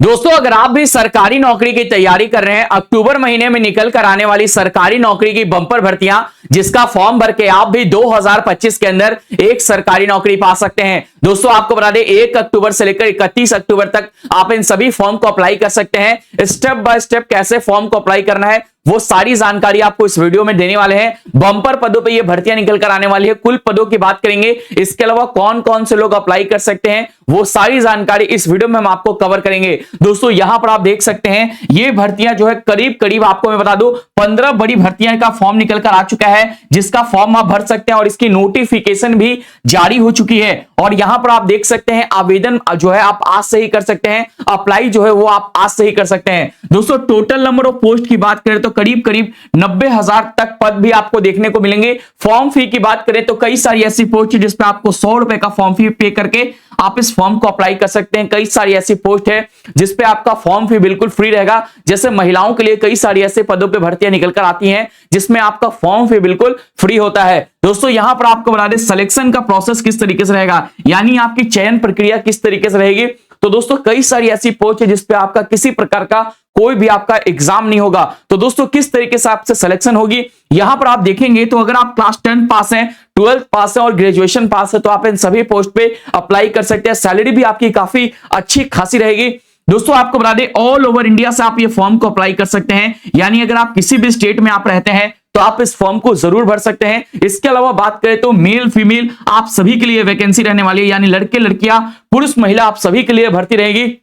दोस्तों, अगर आप भी सरकारी नौकरी की तैयारी कर रहे हैं, अक्टूबर महीने में निकल कर आने वाली सरकारी नौकरी की बंपर भर्तियां, जिसका फॉर्म भर के आप भी 2025 के अंदर एक सरकारी नौकरी पा सकते हैं। दोस्तों, आपको बता दें 1 अक्टूबर से लेकर 31 अक्टूबर तक आप इन सभी फॉर्म को अप्लाई कर सकते हैं। स्टेप बाय स्टेप कैसे फॉर्म को अप्लाई करना है वो सारी जानकारी आपको इस वीडियो में देने वाले हैं। बंपर पदों पे ये भर्तियां निकल कर आने वाली है, कुल पदों की बात करेंगे, इसके अलावा कौन कौन से लोग अप्लाई कर सकते हैं वो सारी जानकारी इस वीडियो में हम आपको कवर करेंगे। दोस्तों, यहां पर आप देख सकते हैं ये भर्तियां जो है करीब करीब आपको मैं बता दूं 15 बड़ी भर्तियां का फॉर्म निकल कर आ चुका है, जिसका फॉर्म आप भर सकते हैं और इसकी नोटिफिकेशन भी जारी हो चुकी है। और यहां पर आप देख सकते हैं आवेदन जो है आप आज से ही कर सकते हैं, अप्लाई जो है वो आप आज से ही कर सकते हैं। दोस्तों, टोटल नंबर ऑफ पोस्ट की बात करें तो करीब करीब 90,000 तक पद भी आपको देखने को मिलेंगे। फॉर्म फी की बात करें तो कई सारी ऐसी पोस्ट है जिसपे आपको 100 रुपए का फॉर्म फी पे करके आप इस फॉर्म को अप्लाई कर सकते हैं। कई सारी ऐसी पोस्ट है जिसपे आपका फॉर्म फी बिल्कुल फ्री रहेगा। जैसे महिलाओं के लिए कई सारी ऐसे पदों पे भर्तियां निकल कर आती हैं जिसमें आपका फॉर्म फी बिल्कुल फ्री होता है। दोस्तों, यहां पर आपको बता दें सिलेक्शन का प्रोसेस किस तरीके से रहेगा, यानी आपकी चयन प्रक्रिया किस तरीके से रहेगी। तो दोस्तों, कई सारी ऐसी पोस्ट है जिसपे आपका किसी प्रकार का कोई भी आपका एग्जाम नहीं होगा। तो दोस्तों, किस तरीके से आपसे सिलेक्शन होगी यहां पर आप देखेंगे तो अगर आप क्लास 10 पास हैं, 12th पास है और ग्रेजुएशन पास है तो आप इन सभी पोस्ट पे अप्लाई कर सकते हैं। सैलरी भी आपकी काफी अच्छी खासी रहेगी। दोस्तों, आपको बता दें ऑल ओवर इंडिया से आप ये फॉर्म को अप्लाई कर सकते हैं, यानी अगर आप किसी भी स्टेट में आप रहते हैं तो आप इस फॉर्म को जरूर भर सकते हैं। इसके अलावा बात करें तो मेल फीमेल आप सभी के लिए वैकेंसी रहने वाली है, यानी लड़के लड़कियां पुरुष महिला आप सभी के लिए भर्ती रहेगी।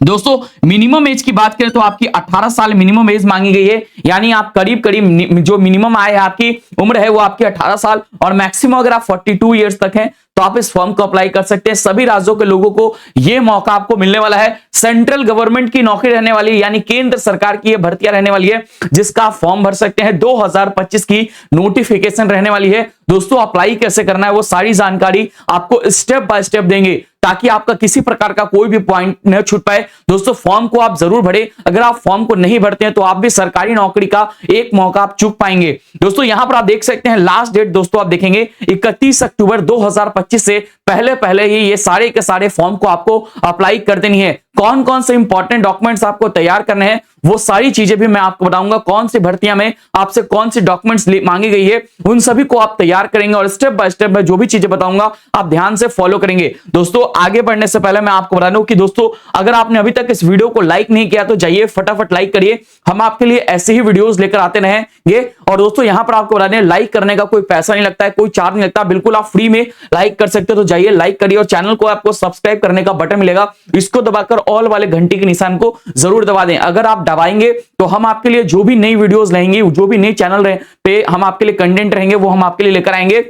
दोस्तों, मिनिमम एज की बात करें तो आपकी 18 साल मिनिमम एज मांगी गई है, यानी आप करीब करीब जो मिनिमम आय है आपकी उम्र है वो आपकी 18 साल और मैक्सिमम अगर आप 42 इयर्स तक हैं तो आप इस फॉर्म को अप्लाई कर सकते हैं। सभी राज्यों के लोगों को यह मौका आपको मिलने वाला है। सेंट्रल गवर्नमेंट की नौकरी रहने वाली है, यानी केंद्र सरकार की यह भर्तियां रहने वाली है जिसका आप फॉर्म भर सकते हैं। 2025 की नोटिफिकेशन रहने वाली है। दोस्तों, अप्लाई कैसे करना है वो सारी जानकारी आपको स्टेप बाय स्टेप देंगे ताकि आपका किसी प्रकार का कोई भी पॉइंट न छूट पाए। दोस्तों, फॉर्म को आप जरूर भरें। अगर आप फॉर्म को नहीं भरते हैं तो आप भी सरकारी नौकरी का एक मौका आप चूक पाएंगे। दोस्तों, यहां पर आप देख सकते हैं लास्ट डेट दोस्तों आप देखेंगे 31 अक्टूबर 2025 से पहले ही ये सारे के सारे फॉर्म को आपको अप्लाई कर देनी है। कौन कौन से इंपॉर्टेंट डॉक्यूमेंट्स आपको तैयार करने हैं वो सारी चीजें भी मैं आपको बताऊंगा। कौन सी भर्तियां में आपसे कौन सी डॉक्यूमेंट्स मांगी गई है उन सभी को आप तैयार करेंगे और स्टेप बाय स्टेप मैं जो भी चीजें बताऊंगा आप ध्यान से फॉलो करेंगे। दोस्तों, आगे बढ़ने से पहले मैं आपको बता दूं कि दोस्तों अगर आपने अभी तक इस वीडियो को लाइक नहीं किया तो जाइए फटाफट लाइक करिए। हम आपके लिए ऐसे ही वीडियोस लेकर आते रहेंगे। और दोस्तों, यहां पर आपको बता दें लाइक करने का कोई पैसा नहीं लगता है, कोई चार्ज नहीं लगता, बिल्कुल आप फ्री में लाइक कर सकते हो। तो जाइए लाइक करिए और चैनल को आपको सब्सक्राइब करने का बटन मिलेगा, इसको दबाकर ऑल वाले घंटी के निशान को जरूर दबा दें। अगर आप दबाएंगे तो हम आपके लिए जो भी नई वीडियोस लाएंगे, जो भी नई चैनल पे हम आपके लिए कंटेंट रहेंगे वो हम आपके लिए लेकर आएंगे।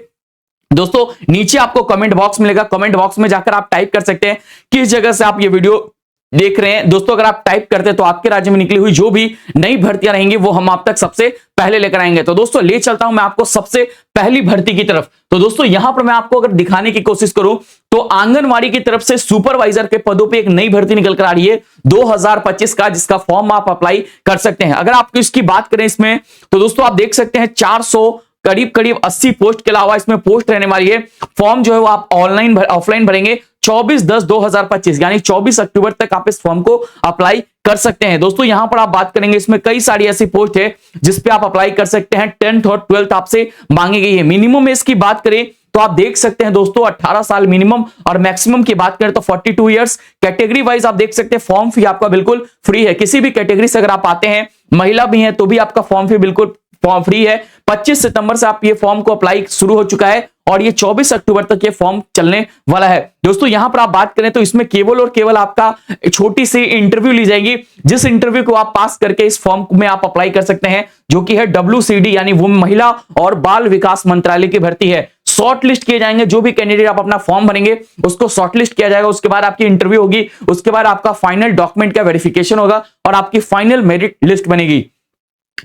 दोस्तों, नीचे आपको कमेंट बॉक्स मिलेगा, कमेंट बॉक्स में जाकर आप टाइप कर सकते हैं किस जगह से आप ये वीडियो देख रहे हैं। दोस्तों, अगर आप टाइप करते हैं तो आपके राज्य में निकली हुई जो भी नई भर्तियां रहेंगी वो हम आप तक सबसे पहले लेकर आएंगे। तो दोस्तों, ले चलता हूं मैं आपको सबसे पहली भर्ती की तरफ। तो दोस्तों, यहां पर मैं आपको अगर दिखाने की कोशिश करूं तो आंगनवाड़ी की तरफ से सुपरवाइजर के पदों पे एक नई भर्ती निकल कर आ रही है 2025 का, जिसका फॉर्म आप अप्लाई कर सकते हैं। अगर आप इसकी बात करें इसमें तो दोस्तों आप देख सकते हैं 400 करीब करीब 80 पोस्ट के अलावा इसमें पोस्ट रहने वाली है। फॉर्म जो है वो आप ऑफलाइन भरेंगे 24/10/2025, यानी 24 अक्टूबर तक आप इस फॉर्म को अप्लाई कर सकते हैं। दोस्तों, यहां पर आप बात करेंगे इसमें कई सारी ऐसी पोस्ट है जिसपे आप अप्लाई कर सकते हैं। 10th और 12th आपसे मांगी गई है। मिनिमम एज की बात करें तो आप देख सकते हैं दोस्तों 18 साल मिनिमम और मैक्सिमम की बात करें तो 42 इयर्स। कैटेगरी वाइज आप देख सकते हैं फॉर्म फी आपका बिल्कुल फ्री है। किसी भी कैटेगरी से अगर आप आते हैं, महिला भी हैं तो भी आपका फॉर्म फी बिल्कुल फॉर्म फ्री है। 25 सितंबर से आप ये फॉर्म को अप्लाई शुरू हो चुका है और ये 24 अक्टूबर तक ये फॉर्म चलने वाला है। दोस्तों, यहां पर आप बात करें तो इसमें केवल और केवल आपका छोटी सी इंटरव्यू ली जाएगी, जिस इंटरव्यू को आप पास करके इस फॉर्म में आप अप्लाई कर सकते हैं, जो कि है WCD यानी वो महिला और बाल विकास मंत्रालय की भर्ती है। शॉर्ट लिस्ट किए जाएंगे, जो भी कैंडिडेट आप अपना फॉर्म भरेंगे उसको शॉर्ट लिस्ट किया जाएगा। उसके बाद आपकी इंटरव्यू होगी, उसके बाद आपका फाइनल डॉक्यूमेंट का वेरिफिकेशन होगा और आपकी फाइनल मेरिट लिस्ट बनेगी।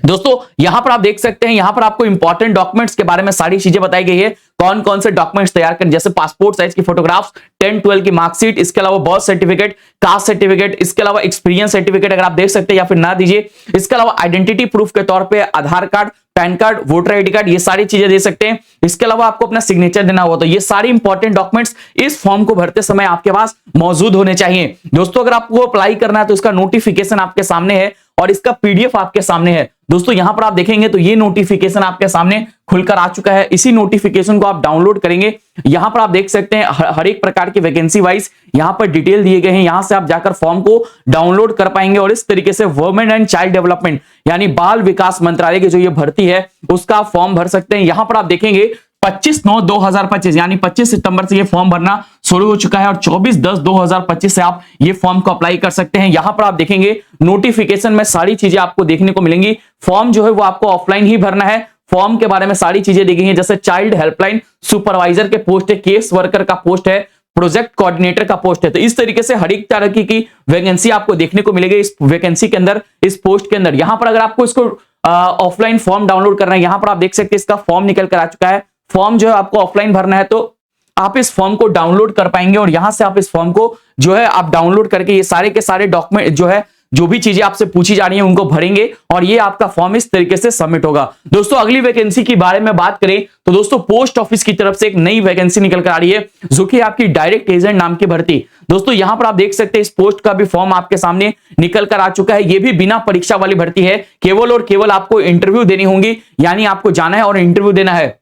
दोस्तों, यहां पर आप देख सकते हैं, यहां पर आपको इंपॉर्टेंट डॉक्यूमेंट्स के बारे में सारी चीजें बताई गई है। कौन कौन से डॉक्यूमेंट्स तैयार करें, जैसे पासपोर्ट साइज की फोटोग्राफ्स, 10-12 की मार्कशीट, इसके अलावा बर्थ सर्टिफिकेट, कास्ट सर्टिफिकेट, इसके अलावा एक्सपीरियंस सर्टिफिकेट अगर आप देख सकते हैं या फिर ना दीजिए। इसके अलावा आइडेंटिटी प्रूफ के तौर पे Aadhaar card, PAN card, voter ID card, ये सारी चीजें दे सकते हैं। इसके अलावा आपको अपना सिग्नेचर देना होगा। तो ये सारी इंपॉर्टेंट डॉक्यूमेंट्स इस फॉर्म को भरते समय आपके पास मौजूद होने चाहिए। दोस्तों अगर आपको अप्लाई करना है तो इसका नोटिफिकेशन आपके सामने है और इसका पीडीएफ आपके सामने है। दोस्तों यहां पर आप देखेंगे तो ये नोटिफिकेशन आपके सामने खुलकर आ चुका है। इसी नोटिफिकेशन को आप डाउनलोड करेंगे। यहां पर आप देख सकते हैं हर एक प्रकार की वैकेंसी वाइज यहां पर डिटेल दिए गए हैं। यहां से आप जाकर फॉर्म को डाउनलोड कर पाएंगे और इस तरीके से वुमेन एंड चाइल्ड डेवलपमेंट यानी बाल विकास मंत्रालय की जो ये भर्ती है उसका फॉर्म भर सकते हैं। यहां पर आप देखेंगे 25/9/2025 यानी 25 सितंबर से ये फॉर्म भरना शुरू हो चुका है और 24/10/2025 से आप ये फॉर्म को अप्लाई कर सकते हैं। यहां पर आप देखेंगे नोटिफिकेशन में सारी चीजें आपको देखने को मिलेंगी। फॉर्म जो है वो आपको ऑफलाइन ही भरना है। फॉर्म के बारे में सारी चीजें दी गई हैं, जैसे चाइल्ड हेल्पलाइन सुपरवाइजर के पोस्ट है, केस वर्कर का पोस्ट है, प्रोजेक्ट कोऑर्डिनेटर का पोस्ट है। तो इस तरीके से हर एक तरह की वैकेंसी आपको देखने को मिलेगी इस वैकेंसी के अंदर, इस पोस्ट के अंदर। यहां पर अगर आपको इसको ऑफलाइन फॉर्म डाउनलोड करना है, यहां पर आप देख सकते हैं इसका फॉर्म निकल कर आ चुका है। फॉर्म जो है आपको ऑफलाइन भरना है तो आप इस फॉर्म को डाउनलोड कर पाएंगे और यहां से आप इस फॉर्म को जो है आप डाउनलोड करके ये सारे के सारे डॉक्यूमेंट जो है जो भी चीजें आपसे पूछी जा रही हैं उनको भरेंगे और ये आपका फॉर्म इस तरीके से सबमिट होगा। दोस्तों अगली वैकेंसी के बारे में बात करें तो दोस्तों पोस्ट ऑफिस की तरफ से एक नई वैकेंसी निकल कर आ रही है जो कि आपकी डायरेक्ट एजेंट नाम की भर्ती। दोस्तों यहां पर आप देख सकते हैं इस पोस्ट का भी फॉर्म आपके सामने निकल कर आ चुका है। ये भी बिना परीक्षा वाली भर्ती है, केवल और केवल आपको इंटरव्यू देनी होंगी, यानी आपको जाना है और इंटरव्यू देना है।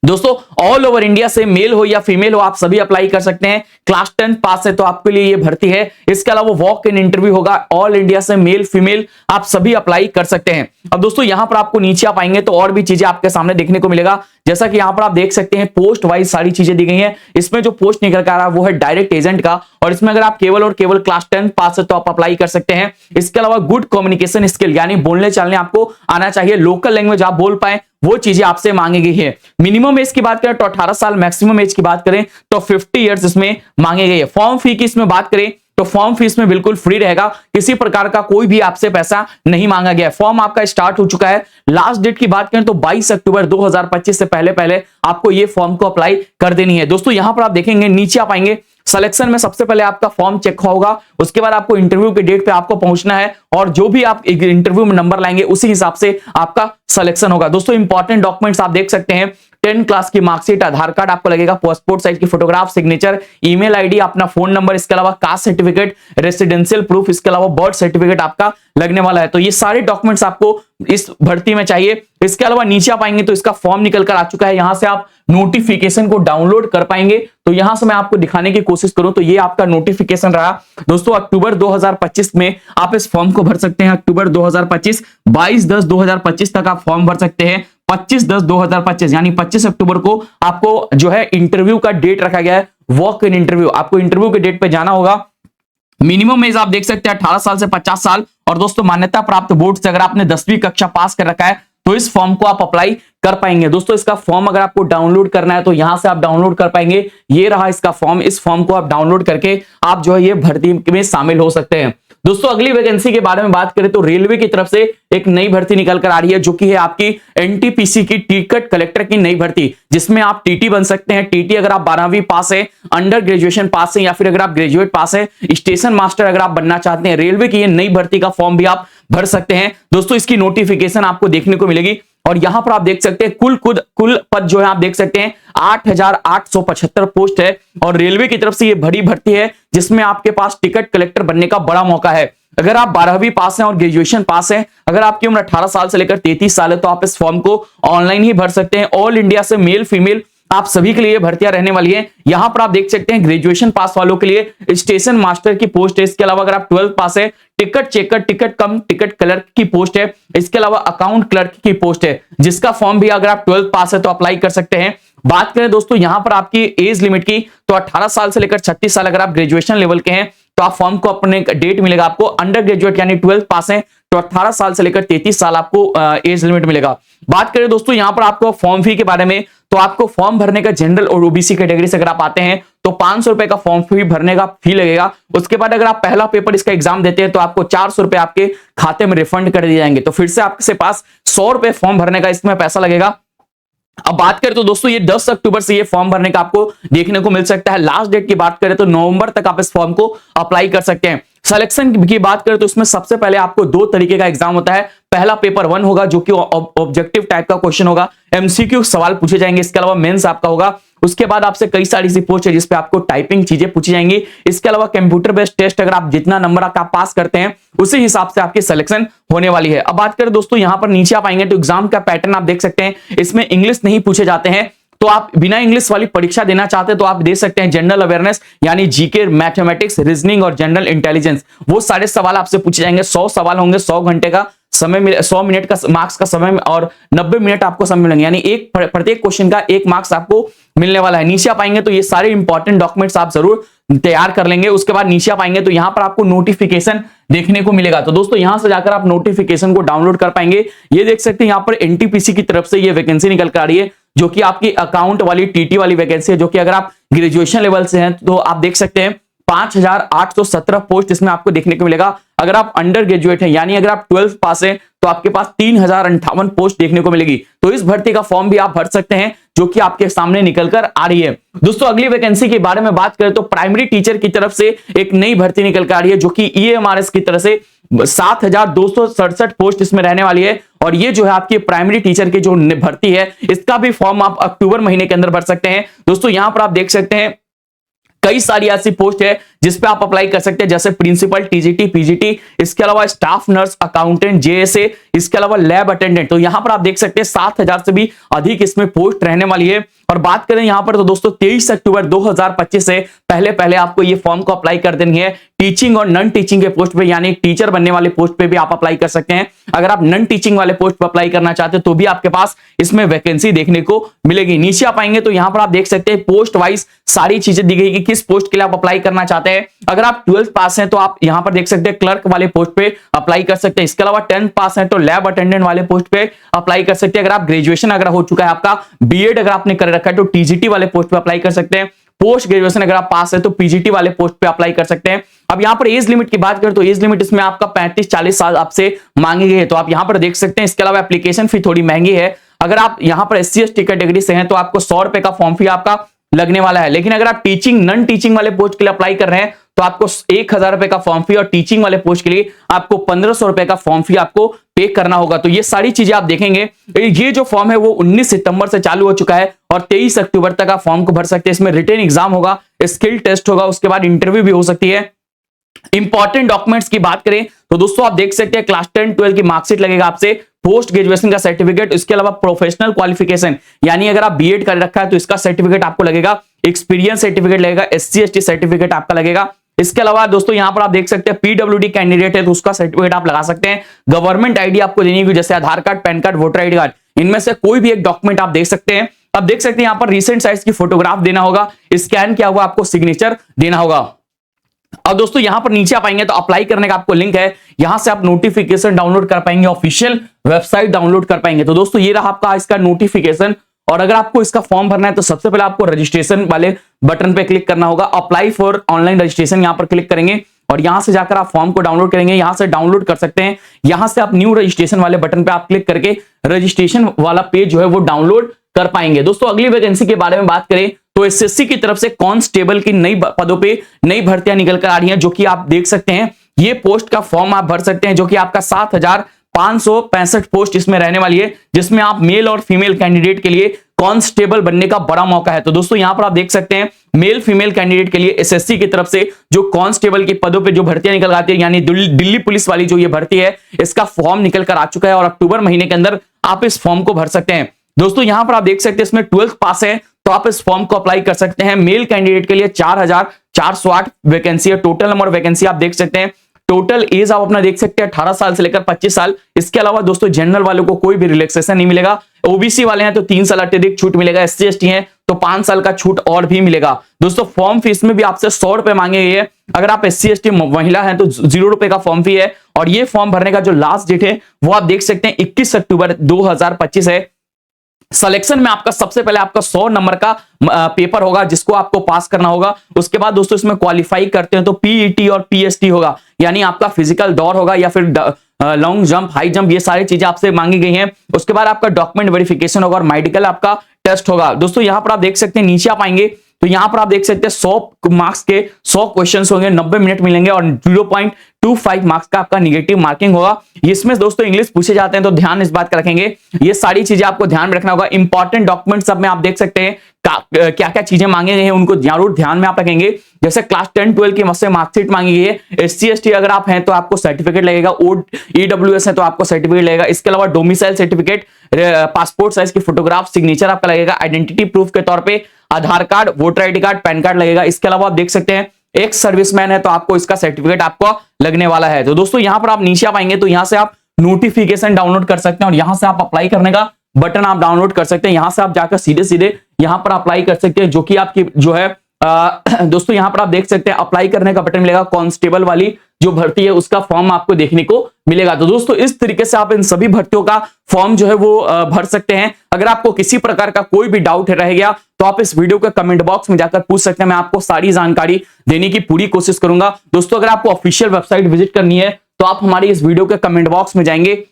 दोस्तों ऑल ओवर इंडिया से मेल हो या फीमेल हो आप सभी अप्लाई कर सकते हैं। क्लास 10 पास है तो आपके लिए ये भर्ती है। इसके अलावा वॉक इन इंटरव्यू होगा। ऑल इंडिया से मेल फीमेल आप सभी अप्लाई कर सकते हैं। अब दोस्तों यहां पर आपको नीचे आप आएंगे तो और भी चीजें आपके सामने देखने को मिलेगा, जैसा कि यहां पर आप देख सकते हैं पोस्ट वाइज सारी चीजें दी गई हैं। इसमें जो पोस्ट निकल कर आ रहा है वो है डायरेक्ट एजेंट का और इसमें अगर आप केवल और केवल क्लास 10 पास है तो आप अप्लाई कर सकते हैं। इसके अलावा गुड कम्युनिकेशन स्किल यानी बोलने चालने आपको आना चाहिए, लोकल लैंग्वेज आप बोल पाए, वो चीजें आपसे मांगी गई है। मिनिमम एज की बात करें तो 18 साल, मैक्सिमम एज की बात करें तो 50 इयर्स इसमें मांगे गए हैं। फॉर्म फी की इसमें बात करें तो फॉर्म फीस में बिल्कुल फ्री रहेगा, किसी प्रकार का कोई भी आपसे पैसा नहीं मांगा गया। फॉर्म आपका स्टार्ट हो चुका है। लास्ट डेट की बात करें तो 22 अक्टूबर 2025 से पहले पहले आपको ये फॉर्म को अप्लाई कर देनी है। दोस्तों यहां पर आप देखेंगे नीचे आप आएंगे, सिलेक्शन में सबसे पहले आपका फॉर्म चेक होगा, उसके बाद आपको इंटरव्यू के डेट पे आपको पहुंचना है और जो भी आप इंटरव्यू में नंबर लाएंगे उसी हिसाब से आपका सिलेक्शन होगा। दोस्तों इंपॉर्टेंट डॉक्यूमेंट्स आप देख सकते हैं, 10 क्लास की मार्कशीट, आधार कार्ड आपको लगेगा, पासपोर्ट साइज की फोटोग्राफ, सिग्नेचर, ईमेल आईडी, अपना फोन नंबर, इसके अलावा कास्ट सर्टिफिकेट, रेसिडेंशियल प्रूफ, इसके अलावा बर्थ सर्टिफिकेट आपका लगने वाला है। तो ये सारे डॉक्यूमेंट्स आपको इस भर्ती में चाहिए। इसके अलावा नीचे आप आएंगे तो इसका फॉर्म निकल कर आ चुका है, यहां से आप नोटिफिकेशन को डाउनलोड कर पाएंगे। तो यहां से मैं आपको दिखाने की कोशिश करूं तो ये आपका नोटिफिकेशन रहा। दोस्तों अक्टूबर 2025 में आप इस फॉर्म को भर सकते हैं। अक्टूबर 2025, 22/10/2025 तक आप फॉर्म भर सकते हैं। 25/10/2025 यानी 25 अक्टूबर को आपको जो है इंटरव्यू का डेट रखा गया है, वॉक इन इंटरव्यू। आपको इंटरव्यू के डेट पे जाना होगा। मिनिमम एज आप देख सकते हैं 18 साल से 50 साल और दोस्तों मान्यता प्राप्त बोर्ड से अगर आपने 10वीं कक्षा पास कर रखा है तो इस फॉर्म को आप अप्लाई कर पाएंगे। दोस्तों इसका फॉर्म अगर आपको डाउनलोड करना है तो यहां से आप डाउनलोड कर पाएंगे। ये रहा इसका फॉर्म, इस फॉर्म को आप डाउनलोड करके आप जो है ये भर्ती में शामिल हो सकते हैं। दोस्तों अगली वैकेंसी के बारे में बात करें तो रेलवे की तरफ से एक नई भर्ती निकल कर आ रही है जो कि है आपकी एनटीपीसी की टिकट कलेक्टर की नई भर्ती, जिसमें आप टीटी बन सकते हैं। टीटी अगर आप 12वीं पास है, अंडर ग्रेजुएशन पास है या फिर अगर आप ग्रेजुएट पास है, स्टेशन मास्टर अगर आप बनना चाहते हैं, रेलवे की ये नई भर्ती का फॉर्म भी आप भर सकते हैं। दोस्तों इसकी नोटिफिकेशन आपको देखने को मिलेगी और यहां पर आप देख सकते हैं कुल पद जो है आप देख सकते हैं 8,875 पोस्ट है और रेलवे की तरफ से ये बड़ी भर्ती है जिसमें आपके पास टिकट कलेक्टर बनने का बड़ा मौका है। अगर आप 12वीं पास हैं और ग्रेजुएशन पास हैं, अगर आपकी उम्र 18 साल से लेकर 33 साल है तो आप इस फॉर्म को ऑनलाइन ही भर सकते हैं। ऑल इंडिया से मेल फीमेल आप सभी के लिए भर्तियां रहने वाली है। यहां पर आप देख सकते हैं ग्रेजुएशन पास वालों के लिए स्टेशन मास्टर की पोस्ट है। इसके अलावा अगर आप 12th पास है, टिकट चेकर, टिकट कम टिकट क्लर्क की पोस्ट है। इसके अलावा अकाउंट क्लर्क की पोस्ट है, जिसका फॉर्म भी अगर आप 12th पास है तो अप्लाई कर सकते हैं। बात करें दोस्तों यहां पर आपकी एज लिमिट की तो 18 साल से लेकर 36 साल अगर आप ग्रेजुएशन लेवल के हैं तो आप फॉर्म को अपने डेट मिलेगा। आपको अंडर ग्रेजुएट यानी 12th पास है तो 18 साल से लेकर 33 साल आपको एज लिमिट मिलेगा। बात करें दोस्तों यहां पर आपको फॉर्म फी के बारे में तो आपको फॉर्म भरने का जनरल और ओबीसी कैटेगरी से अगर आप आते हैं तो 500 रुपए का फॉर्म फी भरने का फी लगेगा। उसके बाद अगर आप पहला पेपर इसका एग्जाम देते हैं तो आपको 400 रुपए आपके खाते में रिफंड कर दिए जाएंगे। तो फिर से आपके पास 100 रुपए फॉर्म भरने का इसमें पैसा लगेगा। अब बात करें तो दोस्तों ये 10 अक्टूबर से ये फॉर्म भरने का आपको देखने को मिल सकता है। लास्ट डेट की बात करें तो नवंबर तक आप इस फॉर्म को अप्लाई कर सकते हैं। सिलेक्शन की बात करें तो इसमें सबसे पहले आपको दो तरीके का एग्जाम होता है। पहला पेपर 1 होगा जो कि ऑब्जेक्टिव टाइप का क्वेश्चन होगा, एमसीक्यू सवाल पूछे जाएंगे। इसके अलावा मेंस आपका होगा। उसके बाद आपसे कई सारी सी पोस्ट है जिसपे आपको टाइपिंग चीजें पूछी जाएंगी। इसके अलावा कंप्यूटर बेस्ड टेस्ट, अगर आप जितना नंबर का पास करते हैं उसी हिसाब से आपकी सिलेक्शन होने वाली है। अब बात करें दोस्तों, यहां पर नीचे आप आएंगे तो एग्जाम का पैटर्न आप देख सकते हैं। इसमें इंग्लिश नहीं पूछे जाते हैं, तो आप बिना इंग्लिश वाली परीक्षा देना चाहते हैं तो आप दे सकते हैं जनरल अवेयरनेस यानी जीके, मैथमेटिक्स, रीजनिंग और जनरल इंटेलिजेंस। वो सारे सवाल आपसे पूछे जाएंगे। 100 सवाल होंगे, 100 घंटे का समय, 100 मिनट का मार्क्स का समय और 90 मिनट आपको समय मिलेंगे, यानी एक प्रत्येक क्वेश्चन का 1 मार्क्स आपको मिलने वाला है। नीचे आप आएंगे तो ये सारे इंपॉर्टेंट डॉक्यूमेंट्स आप जरूर तैयार कर लेंगे। उसके बाद नीचे आप आएंगे तो यहाँ पर आपको नोटिफिकेशन देखने को मिलेगा। तो दोस्तों यहां से जाकर आप नोटिफिकेशन को डाउनलोड कर पाएंगे। ये देख सकते हैं यहाँ पर एनटीपीसी की तरफ से ये वैकेंसी निकल कर आ रही है जो कि आपकी अकाउंट वाली टीटी वाली वैकेंसी है, जो कि अगर आप ग्रेजुएशन लेवल से हैं तो आप देख सकते हैं 5817 पोस्ट इसमें आपको देखने को मिलेगा। अगर आप अंडर ग्रेजुएट हैं यानी अगर आप 12th पास हैं तो आपके पास 3058 पोस्ट देखने को मिलेगी। तो इस भर्ती का फॉर्म भी आप भर सकते हैं जो कि आपके सामने निकलकर आ रही है। दोस्तों अगली वैकेंसी के बारे में बात करें तो प्राइमरी टीचर की तरफ से एक नई भर्ती निकल कर आ रही है जो कि ईएमआरएस की तरफ से 7267 पोस्ट इसमें रहने वाली है। और ये जो है आपकी प्राइमरी टीचर की जो भर्ती है इसका भी फॉर्म आप अक्टूबर महीने के अंदर भर सकते हैं। दोस्तों यहां पर आप देख सकते हैं कई सारी ऐसी पोस्ट है जिसपे आप अप्लाई कर सकते हैं, जैसे प्रिंसिपल, टीजीटी, पीजीटी, इसके अलावा स्टाफ नर्स, अकाउंटेंट, जेएसए, इसके अलावा लैब अटेंडेंट। तो यहां पर आप देख सकते हैं 7000 से भी अधिक इसमें पोस्ट रहने वाली है। और बात करें यहां पर तो दोस्तों 23 अक्टूबर 2025 से पहले आपको ये फॉर्म को अप्लाई कर देनी है। टीचिंग और नॉन टीचिंग के पोस्ट पे यानी टीचर बनने वाले पोस्ट पे भी आप अप्लाई कर सकते हैं। अगर आप नॉन टीचिंग वाले पोस्ट पे अप्लाई करना चाहते हैं तो भी आपके पास इसमें वैकेंसी देखने को मिलेगी। नीचे आप आएंगे तो यहां पर आप देख सकते हैं पोस्ट वाइज सारी चीजें दी गई कि किस पोस्ट के लिए आप अप्लाई करना चाहते हैं। अगर आप 12th पास हैं तो आप यहां पर देख सकते हैं क्लर्क वाले पोस्ट पे अप्लाई कर सकते हैं। इसके अलावा 10th पास हैं तो लैब अटेंडेंट वाले पोस्ट पे अप्लाई कर सकते हैं। अगर आप ग्रेजुएशन अगर हो चुका है आपका, बीएड अगर आपने कर रखा है तो टीजीटी वाले पोस्ट पे अप्लाई कर सकते हैं। पोस्ट ग्रेजुएशन अगर आप पास है तो पीजीटी वाले पोस्ट पे अप्लाई कर सकते हैं। अब यहां पर एज लिमिट की बात करें तो एज लिमिट इसमें आपका 35-40 साल आपसे मांगी गई है, तो आप यहां पर देख सकते हैं। इसके अलावा एप्लीकेशन फी थोड़ी महंगी है। अगर आप यहां पर SC ST कैटेगरी से हैं तो आपको 100 रुपए का फॉर्म फी आपका लगने वाला है। लेकिन अगर आप टीचिंग नॉन टीचिंग वाले पोस्ट के लिए अप्लाई कर रहे हैं तो आपको 1000 रुपए का फॉर्म फी और टीचिंग वाले पोस्ट के लिए आपको 1500 रुपए का फॉर्म फी आपको पे करना होगा। तो ये सारी चीजें आप देखेंगे। ये जो फॉर्म है वो 19 सितंबर से चालू हो चुका है और 23 अक्टूबर तक आप फॉर्म को भर सकते हैं। इसमें रिटन एग्जाम होगा, स्किल टेस्ट होगा, उसके बाद इंटरव्यू भी हो सकती है। इंपॉर्टेंट डॉक्यूमेंट्स की बात करें तो दोस्तों आप देख सकते हैं क्लास 10 12 की मार्कशीट लगेगा आपसे, पोस्ट ग्रेजुएशन का सर्टिफिकेट, इसके अलावा प्रोफेशनल क्वालिफिकेशन यानी अगर आप बीएड कर रखा है तो इसका सर्टिफिकेट आपको लगेगा, एक्सपीरियंस सर्टिफिकेट लगेगा, SC ST सर्टिफिकेट आपका लगेगा। इसके अलावा दोस्तों यहां पर आप देख सकते हैं पीडब्ल्यूडी कैंडिडेट है तो उसका सर्टिफिकेट आप लगा सकते हैं। गवर्नमेंट आईडी आपको देनी होगी, जैसे Aadhaar card, PAN card, voter ID card, इनमें से कोई भी एक डॉक्यूमेंट आप देख सकते हैं। अब देख सकते हैं यहां पर रिसेंट साइज की फोटोग्राफ देना होगा, स्कैन किया हुआ आपको सिग्नेचर देना होगा। अब दोस्तों यहां पर नीचे आप आएंगे तो अप्लाई करने का आपको लिंक है, यहां से आप नोटिफिकेशन डाउनलोड कर पाएंगे, ऑफिशियल वेबसाइट डाउनलोड कर पाएंगे। तो दोस्तों ये रहा आपका इसका नोटिफिकेशन। और अगर आपको इसका फॉर्म भरना है तो सबसे पहले आपको रजिस्ट्रेशन वाले बटन पे क्लिक करना होगा, अप्लाई फॉर ऑनलाइन रजिस्ट्रेशन यहां पर क्लिक करेंगे और यहां से जाकर आप फॉर्म को डाउनलोड करेंगे। यहां से डाउनलोड कर सकते हैं, यहां से आप न्यू रजिस्ट्रेशन वाले बटन पे आप क्लिक करके रजिस्ट्रेशन वाला पेज जो है वो डाउनलोड कर पाएंगे। दोस्तों अगली वैकेंसी के बारे में बात करें तो SSC की तरफ से कांस्टेबल की नई पदों पे नई भर्तियां निकल कर आ रही हैं, जो कि आप देख सकते हैं। ये पोस्ट का फॉर्म आप भर सकते हैं जो कि आपका 7565 पोस्ट इसमें रहने वाली है, जिसमें आप मेल और फीमेल कैंडिडेट के लिए कांस्टेबल बनने का बड़ा मौका है। तो दोस्तों यहां पर आप देख सकते हैं मेल फीमेल कैंडिडेट के लिए SSC की तरफ से जो कांस्टेबल के पदों पे जो भर्तियां निकल आती है यानी दिल्ली पुलिस वाली जो ये भर्ती है, इसका फॉर्म निकल कर आ चुका है और अक्टूबर महीने के अंदर आप इस फॉर्म को भर सकते हैं। दोस्तों यहां पर आप देख सकते हैं इसमें 12th पास है तो आप इस फॉर्म को अप्लाई कर सकते हैं। मेल कैंडिडेट के लिए 4408 वैकेंसी है, टोटल नंबर वैकेंसी आप देख सकते हैं। टोटल एज आप अपना देख सकते हैं 18 साल से लेकर 25 साल। इसके अलावा दोस्तों जनरल वालों को कोई भी रिलैक्सेशन नहीं मिलेगा, ओबीसी वाले हैं तो 3 साल अत्यधिक छूट मिलेगा, SC ST हैं तो 5 साल का छूट और भी मिलेगा। दोस्तों फॉर्म फीस में भी आपसे 100 रुपए मांगे गए हैं। अगर आप SC ST महिला हैं तो 0 रुपए का फॉर्म फी है और ये फॉर्म भरने का जो लास्ट डेट है वो आप देख सकते हैं 21 अक्टूबर 2025 है। सिलेक्शन में आपका सबसे पहले आपका 100 नंबर का पेपर होगा जिसको आपको पास करना होगा। उसके बाद दोस्तों इसमें क्वालिफाई करते हैं तो PET और PST होगा, यानी आपका फिजिकल दौड़ होगा या फिर लॉन्ग जंप, हाई जंप, ये सारी चीजें आपसे मांगी गई हैं। उसके बाद आपका डॉक्यूमेंट वेरिफिकेशन होगा और मेडिकल आपका टेस्ट होगा। दोस्तों यहां पर आप देख सकते हैं नीचे आप आएंगे तो यहां पर आप देख सकते हैं 100 मार्क्स के 100 क्वेश्चन होंगे, 90 मिनट मिलेंगे और 0.25 मार्क्स का आपका निगेटिव मार्किंग होगा। इसमें दोस्तों इंग्लिश पूछे जाते हैं तो ध्यान इस बात का रखेंगे, ये सारी चीजें आपको ध्यान में रखना होगा। इंपॉर्टेंट डॉक्यूमेंट सब में आप देख सकते हैं क्या क्या चीजें मांगे गए हैं, उनको जरूर ध्यान में आप रखेंगे। जैसे क्लास 10-12 की मुझसे मार्कशीट मांगी गई है। SC/ST अगर आप हैं तो आपको सर्टिफिकेट लगेगा, EWS है तो आपको सर्टिफिकेट लगेगा। इसके अलावा डोमिसाइल सर्टिफिकेट, पासपोर्ट साइज की फोटोग्राफ, सिग्नेचर आपका लगेगा। आइडेंटिटी प्रूफ के तौर पे Aadhaar card, voter ID card, PAN card लगेगा। इसके अलावा आप देख सकते हैं एक सर्विसमैन है तो आपको इसका सर्टिफिकेट आपको लगने वाला है। तो दोस्तों यहां पर आप नीचे आप आएंगे तो यहां से आप नोटिफिकेशन डाउनलोड कर सकते हैं और यहां से आप अप्लाई करने का बटन आप डाउनलोड कर सकते हैं। यहां से आप जाकर सीधे सीधे यहां पर अप्लाई कर सकते हैं, जो कि आपकी जो है दोस्तों यहां पर आप देख सकते हैं अप्लाई करने का बटन मिलेगा। कांस्टेबल वाली जो भर्ती है उसका फॉर्म आपको देखने को मिलेगा। तो दोस्तों इस तरीके से आप इन सभी भर्तियों का फॉर्म जो है वो भर सकते हैं। अगर आपको किसी प्रकार का कोई भी डाउट रह गया तो आप इस वीडियो के कमेंट बॉक्स में जाकर पूछ सकते हैं, मैं आपको सारी जानकारी देने की पूरी कोशिश करूंगा। दोस्तों अगर आपको ऑफिशियल वेबसाइट विजिट करनी है तो आप हमारी इस वीडियो के कमेंट बॉक्स में जाएंगे,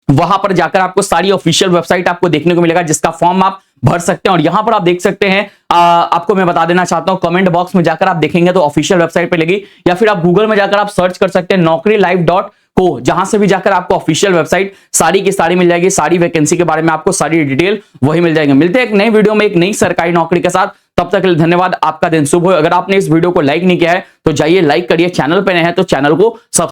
वहां पर जाकर आपको सारी ऑफिशियल वेबसाइट आपको देखने को मिलेगा जिसका फॉर्म आप भर सकते हैं। और यहां पर आप देख सकते हैं आपको मैं बता देना चाहता हूं, कमेंट बॉक्स में जाकर आप देखेंगे तो ऑफिशियल वेबसाइट पे लगी, या फिर आप गूगल में जाकर आप सर्च कर सकते हैं naukriLive.co, जहां से भी जाकर आपको ऑफिशियल वेबसाइट सारी की सारी मिल जाएगी। सारी वैकेंसी के बारे में आपको सारी डिटेल वही मिल जाएगी। मिलते हैं एक नई वीडियो में एक नई सरकारी नौकरी के साथ, तब तक के लिए धन्यवाद। आपका दिन शुभ हो। अगर आपने इस वीडियो को लाइक नहीं किया है तो जाइए लाइक करिए, चैनल पे नए हैं तो चैनल को सब्सक्राइब